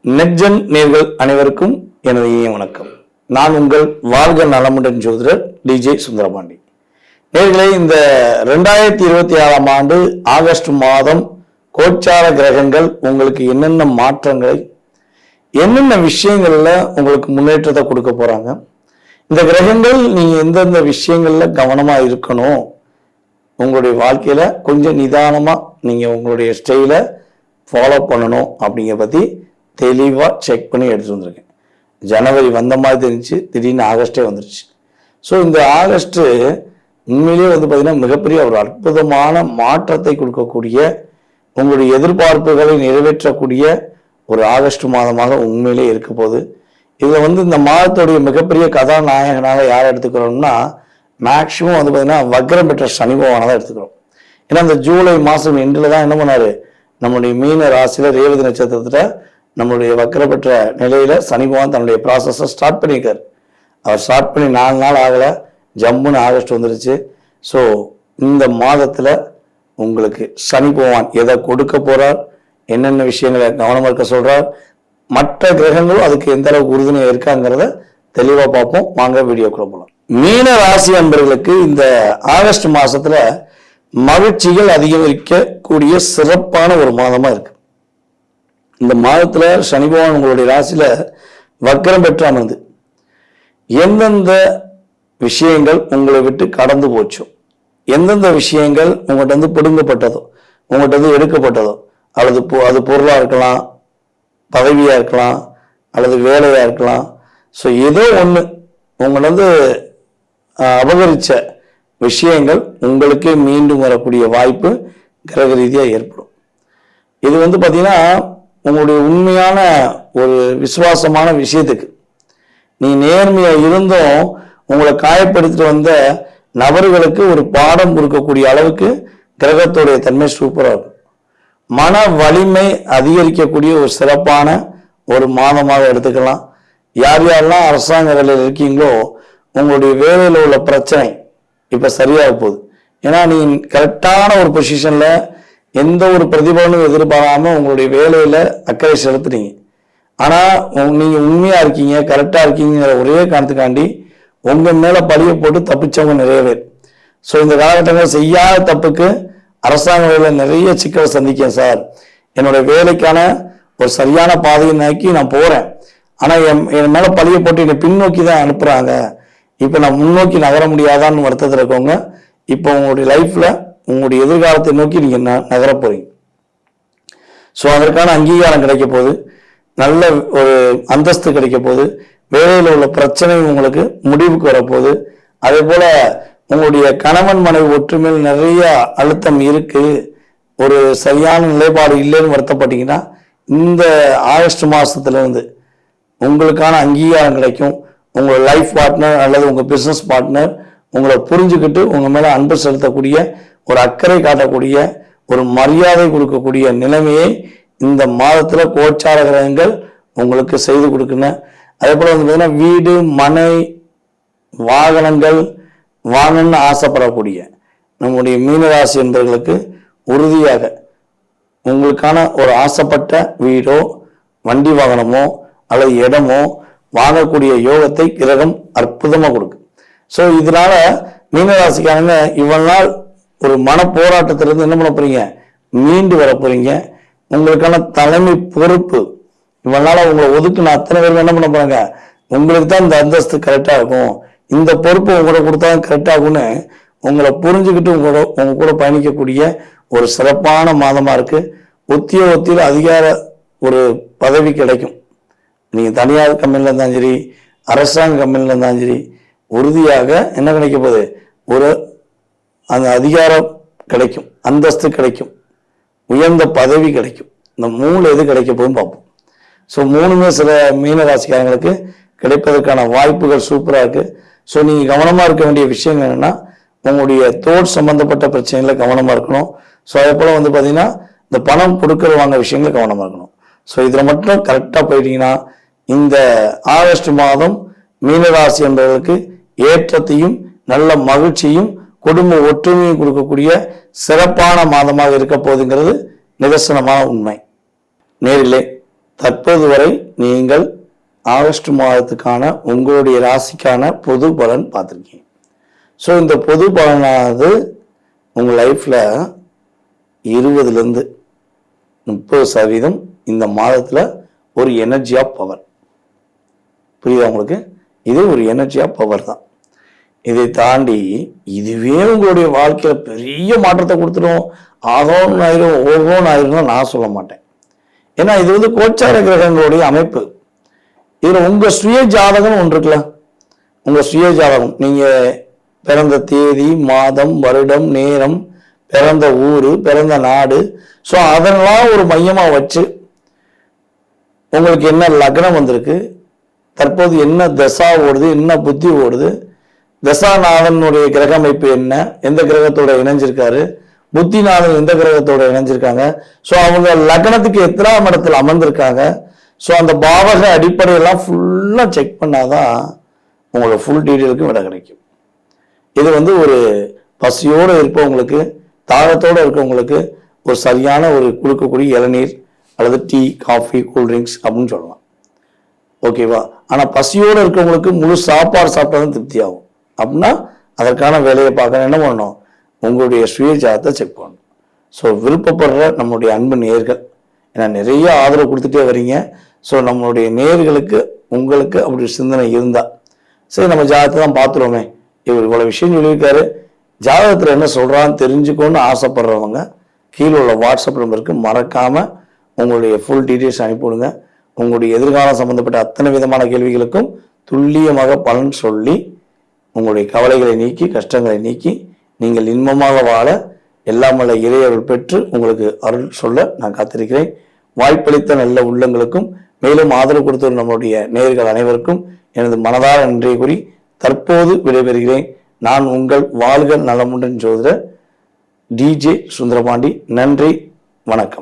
நெட்ஜென் நேர்கள் அனைவருக்கும் எனது இனிய வணக்கம். நான் உங்கள் வாழ்க நலமுடன் ஜோதிடர் டிஜே சுந்தரபாண்டி. நேர்களே, இந்த 2026ஆம் ஆண்டு ஆகஸ்ட் மாதம் கோச்சார கிரகங்கள் உங்களுக்கு என்னென்ன மாற்றங்களை, என்னென்ன விஷயங்கள்ல உங்களுக்கு முன்னேற்றத்தை கொடுக்க போறாங்க, இந்த கிரகங்கள் நீங்க எந்தெந்த விஷயங்கள்ல கவனமா இருக்கணும், உங்களுடைய வாழ்க்கையில கொஞ்சம் நிதானமா நீங்க உங்களுடைய ஸ்டைலை ஃபாலோ பண்ணணும் அப்படிங்கிற பத்தி தெளிவா செக் பண்ணி எடுத்துட்டு வந்திருக்கேன். ஜனவரி வந்த மாதிரி தெரிஞ்சு திடீர்னு ஆகஸ்டே வந்துருச்சு. ஸோ இந்த ஆகஸ்ட் உண்மையிலேயே பார்த்தீங்கன்னா மிகப்பெரிய ஒரு அற்புதமான மாற்றத்தை கொடுக்கக்கூடிய, உங்களுடைய எதிர்பார்ப்புகளை நிறைவேற்றக்கூடிய ஒரு ஆகஸ்ட் மாதமாக உண்மையிலே இருக்க போகுது. இதில் இந்த மாதத்துடைய மிகப்பெரிய கதாநாயகனாக யாரை எடுத்துக்கிறோம்னா, மேக்சிமம் பார்த்தீங்கன்னா வக்ரம் பெற்ற சனி பகவானை தான் எடுத்துக்கிறோம். ஏன்னா இந்த ஜூலை மாதம் எண்டில் தான் என்ன பண்ணாரு, நம்முடைய மீன ராசியில ரேவதி நட்சத்திரத்துல நம்மளுடைய வக்ர பெற்ற நிலையில சனி பகவான் தன்னுடைய ப்ராசஸை ஸ்டார்ட் பண்ணியிருக்காரு. அவர் ஸ்டார்ட் பண்ணி 4 நாள் ஆகலை, ஜம்முன்னு ஆகஸ்ட் வந்துருச்சு. ஸோ இந்த மாதத்துல உங்களுக்கு சனி பகவான் எதை கொடுக்க போறார், என்னென்ன விஷயங்களை கவனமா இருக்க சொல்றார், மற்ற கிரகங்களும் அதுக்கு எந்த அளவுக்கு உறுதுணையா இருக்காங்கிறத தெளிவா பார்ப்போம். வாங்க வீடியோக்குள்ள போகலாம். மீன ராசி அன்பர்களுக்கு இந்த ஆகஸ்ட் மாசத்துல மகிழ்ச்சிகள் அதிகரிக்கக்கூடிய சிறப்பான ஒரு மாதமா இருக்கு. இந்த மாதத்துல சனி பகவான் உங்களுடைய ராசியில வக்ரம் பெற்று அமர்ந்து எந்தெந்த விஷயங்கள் உங்களை விட்டு கடந்து போச்சோ, எந்தெந்த விஷயங்கள் உங்கள்கிட்ட பிடுங்கப்பட்டதோ, உங்கள்கிட்ட எடுக்கப்பட்டதோ, அல்லது அது பொருளா இருக்கலாம், பதவியா இருக்கலாம், அல்லது வேலையா இருக்கலாம். ஸோ ஏதோ ஒன்று உங்களை அபகரிச்ச விஷயங்கள் உங்களுக்கே மீண்டும் வரக்கூடிய வாய்ப்பு கிரக ரீதியாக ஏற்படும். இது பார்த்தீங்கன்னா உங்களுடைய உண்மையான ஒரு விசுவாசமான விஷயத்துக்கு நீ நேர்மையா இருந்தும் உங்களை காயப்படுத்திட்டு வந்த நபர்களுக்கு ஒரு பாடம் கொடுக்கக்கூடிய அளவுக்கு கிரகத்துடைய தன்மை சூப்பராக இருக்கும். மன வலிமை அதிகரிக்கக்கூடிய ஒரு சிறப்பான ஒரு மாதமாக எடுத்துக்கலாம். யார் யாரெல்லாம் அரசாங்க வேலையில் இருக்கீங்களோ உங்களுடைய வேலையில் உள்ள பிரச்சனை இப்ப சரியாக போகுது. ஏன்னா நீ கரெக்டான ஒரு பொசிஷன்ல எந்த ஒரு பிரதிபலனும் எதிர்பாராம உங்களுடைய வேலையில அக்கறை செலுத்துறீங்க. ஆனா நீங்க உண்மையா இருக்கீங்க, கரெக்டா இருக்கீங்கிற ஒரே காரணத்துக்காண்டி உங்க மேல பழிய போட்டு தப்பிச்சவங்க நிறைய பேர். ஸோ இந்த காலகட்டங்கள் செய்யாத தப்புக்கு அரசாங்க வேலையில நிறைய சிக்கலை சந்திக்கேன் சார், என்னுடைய வேலைக்கான ஒரு சரியான பாதையை நோக்கி நான் போறேன், ஆனா என் மேல பழிய போட்டு என்னை பின்னோக்கி தான் அனுப்புறாங்க, இப்ப நான் முன்னோக்கி நகர முடியாதான்னு வருத்தத்தில் இருக்கவங்க இப்போ உங்களுடைய லைஃப்ல உங்களுடைய எதிர்காலத்தை நோக்கி நீங்க நகர போறீங்க. ஸோ அதற்கான அங்கீகாரம் கிடைக்க போகுது, நல்ல ஒரு அந்தஸ்து கிடைக்க போகுது, வேலையில் உள்ள பிரச்சனை உங்களுக்கு முடிவுக்கு வரப்போகுது. அதே போல உங்களுடைய கணவன் மனைவி ஒற்றுமையில் நிறைய அழுத்தம் இருக்கு, ஒரு சரியான நிலைப்பாடு இல்லைன்னு வருத்தப்பட்டீங்கன்னா இந்த ஆகஸ்ட் மாசத்துல இருந்து உங்களுக்கான அங்கீகாரம் கிடைக்கும். உங்களோட லைஃப் பார்ட்னர் அல்லது உங்க பிசினஸ் பார்ட்னர் உங்களை புரிஞ்சுக்கிட்டு உங்க மேல அன்பு செலுத்தக்கூடிய, ஒரு அக்கறை காட்டக்கூடிய, ஒரு மரியாதை கொடுக்கக்கூடிய நிலைமையை இந்த மாதத்துல கோச்சார கிரகங்கள் உங்களுக்கு செய்து கொடுக்கணும். அதே போல பார்த்தீங்கன்னா வீடு மனை வாகனங்கள் வாங்கணும்னு ஆசைப்படக்கூடிய நம்முடைய மீனராசி என்பவர்களுக்கு உறுதியாக உங்களுக்கான ஒரு ஆசைப்பட்ட வீடோ வண்டி வாகனமோ அல்லது இடமோ வாங்கக்கூடிய யோகத்தை கிரகம் அற்புதமா கொடுக்கு. ஸோ இதனால மீனராசிக்காரங்க இவ்வளவு நாள் ஒரு மன போராட்டத்திலிருந்து என்ன பண்ண போறீங்க, மீண்டு வர போறீங்க. உங்களுக்கான தலைமை பொறுப்பு இவ்வளவு நாள உங்களை ஒதுக்குன அத்தனை பேரும் என்ன பண்ண போறாங்க, உங்களுக்கு தான் இந்த அந்தஸ்து கரெக்டா இருக்கும், இந்த பொறுப்பு உங்களை கொடுத்தா கரெக்டா இருக்கும்னு உங்களை புரிஞ்சுக்கிட்டு உங்க கூட பயணிக்கக்கூடிய ஒரு சிறப்பான மாதமா இருக்கு. உத்தியோகத்தில் அதிகார ஒரு பதவி கிடைக்கும். நீங்க தனியார் கம்பெனில இருந்தாலும் சரி, அரசாங்க கம்பெனில இருந்தாலும் சரி, உறுதியாக என்ன கிடைக்க போகுது, ஒரு அந்த அதிகாரம் கிடைக்கும், அந்தஸ்து கிடைக்கும், உயர்ந்த பதவி கிடைக்கும். இந்த 3 எது கிடைக்க போகுதுன்னு பார்ப்போம். ஸோ 3மே சில மீன ராசிக்காரங்களுக்கு கிடைப்பதற்கான வாய்ப்புகள் சூப்பரா இருக்கு. ஸோ நீங்க கவனமா இருக்க வேண்டிய விஷயம் என்னன்னா, உங்களுடைய தோல் சம்பந்தப்பட்ட பிரச்சனைகளை கவனமா இருக்கணும். ஸோ அதே போல பாத்தீங்கன்னா இந்த பணம் கொடுக்கற வாங்க விஷயங்களை கவனமா இருக்கணும். ஸோ இதுல மட்டும் கரெக்டா போயிட்டீங்கன்னா இந்த ஆகஸ்ட் மாதம் மீனராசி என்பவர்களுக்கு ஏற்றத்தையும் நல்ல மகிழ்ச்சியும் குடும்ப ஒற்றுமையும் கொடுக்கக்கூடிய சிறப்பான மாதமாக இருக்க போகுதுங்கிறது நிதர்சனமான உண்மை. நேரிலே தற்போது வரை நீங்கள் ஆகஸ்ட் மாதத்துக்கான உங்களுடைய ராசிக்கான பொது பலன் பார்த்துருக்கீங்க. ஸோ இந்த பொது பலனானது உங்கள் லைஃப்பில் 20% 30% இந்த மாதத்தில் ஒரு எனர்ஜி ஆஃப் பவர். புரியுதா உங்களுக்கு? இது ஒரு எனர்ஜி ஆஃப் பவர் தான். இதை தாண்டி இதுவே உங்களுடைய வாழ்க்கையில பெரிய மாற்றத்தை கொடுத்துடும், ஆகோன்னு ஆயிரும் ஓகோன்னு ஆயிரும் நான் சொல்ல மாட்டேன். ஏன்னா இது வந்து கோச்சார கிரகங்களுடைய அமைப்பு. இதுல உங்க சுய ஜாதகம் ஒன்று இருக்குல்ல, உங்க சுய ஜாதகம், நீங்க பிறந்த தேதி, மாதம், வருடம், நேரம், பிறந்த ஊரு, பிறந்த நாடு, ஸோ அதெல்லாம் ஒரு மையமா வச்சு உங்களுக்கு என்ன லக்னம் வந்திருக்கு, தற்போது என்ன தசா ஓடுது, என்ன புத்தி ஓடுது, தசாநாதனுடைய கிரக அமைப்பு என்ன, எந்த கிரகத்தோட இணைஞ்சிருக்காரு, புத்திநாதன் எந்த கிரகத்தோட இணைஞ்சிருக்காங்க, ஸோ அவங்க லக்னத்துக்கு எத்தனாம் இடத்துல அமர்ந்திருக்காங்க, ஸோ அந்த பாவக அடிப்படையெல்லாம் ஃபுல்லாக செக் பண்ணாதான் உங்களோட ஃபுல் டீட்டெயிலுக்கும் விட கிடைக்கும். இது வந்து ஒரு பசியோடு இருப்பவங்களுக்கு, தாகத்தோடு இருக்கவங்களுக்கு ஒரு சரியான ஒரு கொடுக்கக்கூடிய இளநீர் அல்லது டீ, காஃபி, கூல்ட்ரிங்க்ஸ் அப்படின்னு சொல்லலாம். ஓகேவா? ஆனால் பசியோடு இருக்கவங்களுக்கு முழு சாப்பாடு சாப்பிட்டா தான் திருப்தி ஆகும். அப்படின்னா அதற்கான வேலையை பார்க்க என்ன பண்ணணும்? உங்களுடைய சுயஜாதத்தை செக் பண்ணணும். ஸோ விருப்பப்படுற நம்மளுடைய அன்பு நேயர்கள், ஏன்னா நிறைய ஆதரவு கொடுத்துட்டே வரீங்க. ஸோ நம்மளுடைய நேயர்களுக்கு உங்களுக்கு அப்படி சிந்தனை இருந்தால் சரி நம்ம ஜாதகத்தை தான் பார்த்துருவோமே, இவர் இவ்வளோ விஷயம் சொல்லியிருக்காரு, ஜாதகத்தில் என்ன சொல்கிறான்னு தெரிஞ்சுக்கணும்னு ஆசைப்படுறவங்க கீழே உள்ள வாட்ஸ்அப் நம்பருக்கு மறக்காமல் உங்களுடைய ஃபுல் டீட்டெயில்ஸ் அனுப்பிவிடுங்க. உங்களுடைய எதிர்காலம் சம்பந்தப்பட்ட அத்தனை விதமான கேள்விகளுக்கும் துல்லியமாக பலன் சொல்லி உங்களுடைய கவலைகளை நீக்கி, கஷ்டங்களை நீக்கி நீங்கள் இன்பமாக வாழ எல்லாம் வல்ல இறையருள் பெற்று உங்களுக்கு அருள் சொல்ல நான் காத்திருக்கிறேன். வாய்ப்பளித்த நல்ல உள்ளங்களுக்கும் மேலும் ஆதரவு கொடுத்த நம்முடைய நேயர்கள் அனைவருக்கும் எனது மனதார நன்றியை கூறி தற்போது விடைபெறுகிறேன். நான் உங்கள் வாழ்க நலமுடன் ஜோதிடர் DJ சுந்தரபாண்டி. நன்றி, வணக்கம்.